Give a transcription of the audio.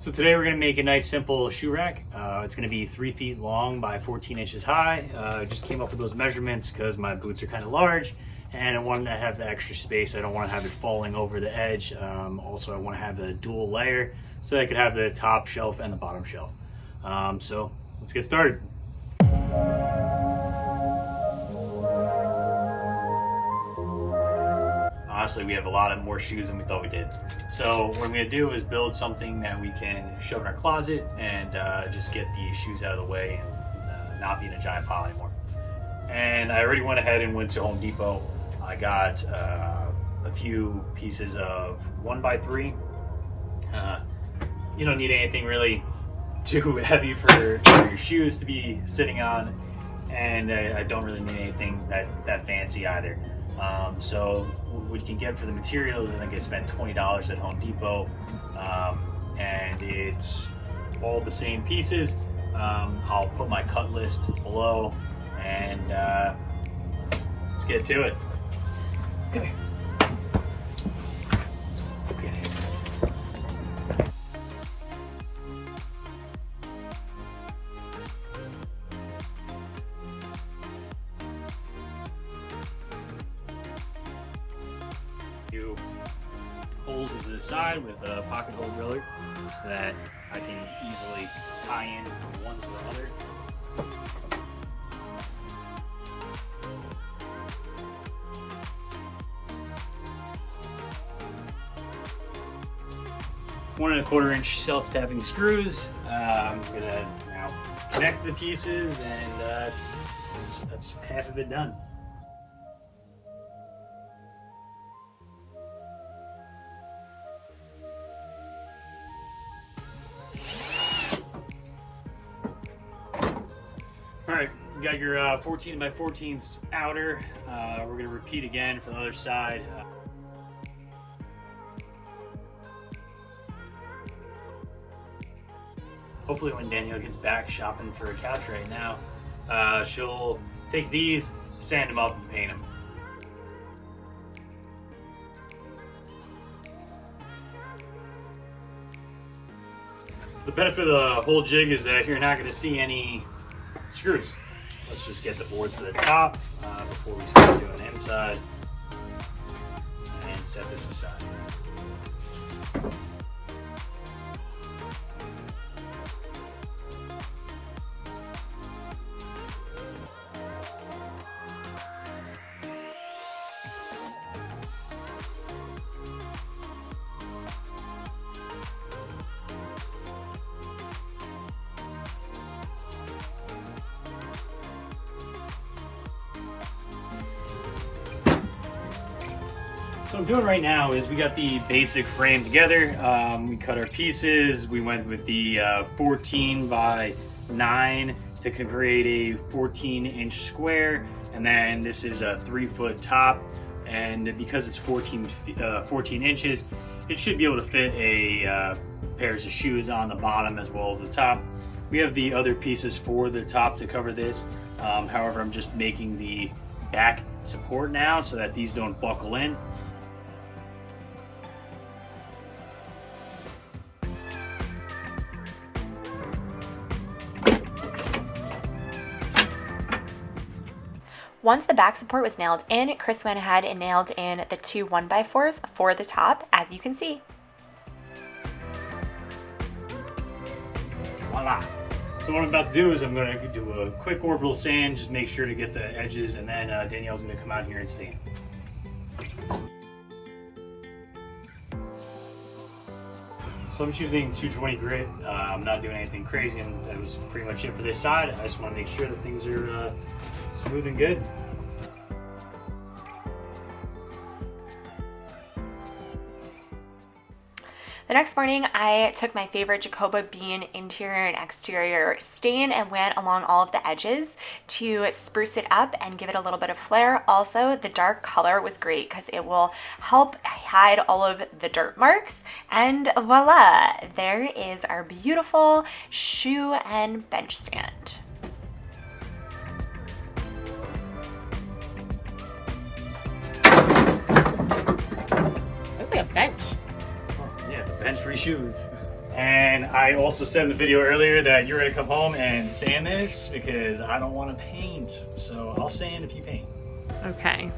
So today we're going to make a nice simple shoe rack. It's going to be 3 feet long by 14 inches high. Just came up with those measurements because my boots are kind of large and I wanted to have the extra space. I don't want to have it falling over the edge. Also, I want to have a dual layer so I could have the top shelf and the bottom shelf. So let's get started. Honestly, we have a lot of more shoes than we thought we did. So what I'm gonna do is build something that we can shove in our closet and just get the shoes out of the way and not be in a giant pile anymore. And I already went ahead and went to Home Depot. I got a few pieces of 1x3. You don't need anything really too heavy for your shoes to be sitting on, and I don't really need anything that fancy either. So what you can get for the materials, I think I spent $20 at Home Depot, and it's all the same pieces. I'll put my cut list below, and let's get to it. Okay. Few holes to the side with a pocket hole driller so that I can easily tie in from one to the other. One and a quarter inch self-tapping screws. I'm gonna now connect the pieces, and that's half of it done. All right, you got your 14 by 14s outer. We're gonna repeat again for the other side. Hopefully when Danielle gets back shopping for a couch right now, she'll take these, sand them up, and paint them. The benefit of the whole jig is that you're not gonna see any screws. Let's just get the boards for the top before we start doing inside, and set this aside. So what I'm doing right now is we got the basic frame together. We cut our pieces. We went with the 14 by 9 to create a 14-inch square, and then this is a 3-foot top. And because it's 14 inches, it should be able to fit a pairs of shoes on the bottom as well as the top. We have the other pieces for the top to cover this. However, I'm just making the back support now so that these don't buckle in. Once the back support was nailed in, Chris went ahead and nailed in the 2 1x4s for the top, as you can see. Voila! So what I'm about to do is I'm going to do a quick orbital sand, just make sure to get the edges, and then Danielle's going to come out here and stain. So I'm choosing 220 grit. I'm not doing anything crazy, and that was pretty much it for this side. I just want to make sure that things are smooth and good. The next morning, I took my favorite Jacoba Bean interior and exterior stain and went along all of the edges to spruce it up and give it a little bit of flair. Also, the dark color was great because it will help hide all of the dirt marks. And voila, there is our beautiful shoe and bench stand. That's like a bench. Yeah, it's a bench for your shoes. And I also said in the video earlier that you're gonna come home and sand this because I don't want to paint. So I'll sand if you paint. Okay.